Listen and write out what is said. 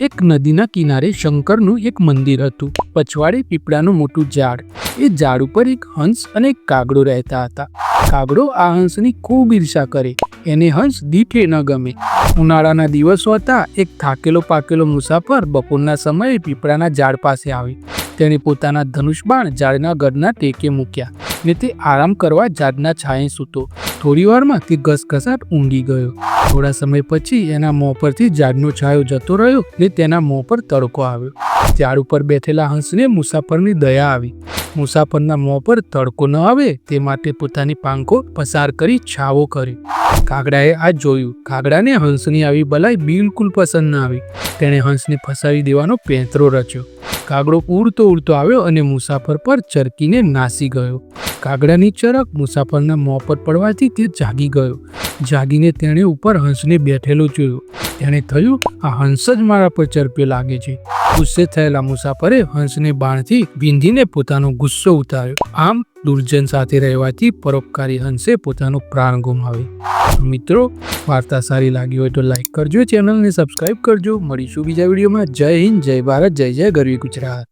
એક નદીના કિનારે શંકરનું એક મંદિર હતું. પછવાડે પીપળાનું મોટું ઝાડ. એ ઝાડ ઉપર એક હંસ અને એક કાગડો રહેતા હતા. કાગડો આ હંસની ખૂબ ઈર્ષા કરે. એને હંસ દીઠે ન ગમે. ઉનાળાના દિવસો હતા. એક થાકેલો પાકેલો મુસાફર બપોરના સમયે પીપળાના ઝાડ પાસે આવી. તેણે પોતાના ધનુષ બાણ ઝાડના ગઢના ટેકે મૂક્યા ને તે આરામ કરવા ઝાડના છાંયે સૂતો. થોડી વારમાં તે ઘસઘસાટ ઊંઘી ગયો. થોડા સમય પછી એના મોં પરથી ઝાડનો છાંયો જતો રહ્યો ને તેના મોં પર તડકો આવ્યો. ઝાડ ઉપર બેઠેલા હંસને મુસાફરની દયા આવી. મુસાફરના મોં પર તડકો ન આવે તે માટે પોતાની પાંખો પસાર કરી છાવો કર્યો. કાગડાએ આ જોયું. કાગડાને હંસની આવી ભલાઈ બિલકુલ પસંદ ન આવી. તેણે હંસને ફસાવી દેવાનો પેંતરો રચ્યો. કાગડો ઉડતો ઉડતો આવ્યો અને મુસાફર પર ચરકીને નાસી ગયો. કાગડાની ચરક મુસાફરના મોં પર પડવાથી તે જાગી ગયો. જાગીને તેણે ઉપર હંસને બેઠેલો જોયો. તેણે થયું, આ હંસ જ મારા પર ચરપ્યો લાગે છે. ગુસ્સે થયેલા મુસાફરે હંસને બાણથી બીંધીને પોતાનો ગુસ્સો ઉતાર્યો. આમ દુર્જન સાથે રહેવાથી પરોપકારી હંસે પોતાનો પ્રાણ ગુમાવ્યો. મિત્રો, વાર્તા સારી લાગી હોય તો લાઈક કરજો, ચેનલને સબસ્ક્રાઈબ કરજો. મળીશું બીજા વિડીયોમાં. જય હિન્દ, જય ભારત, જય જય ગરવી ગુજરાત.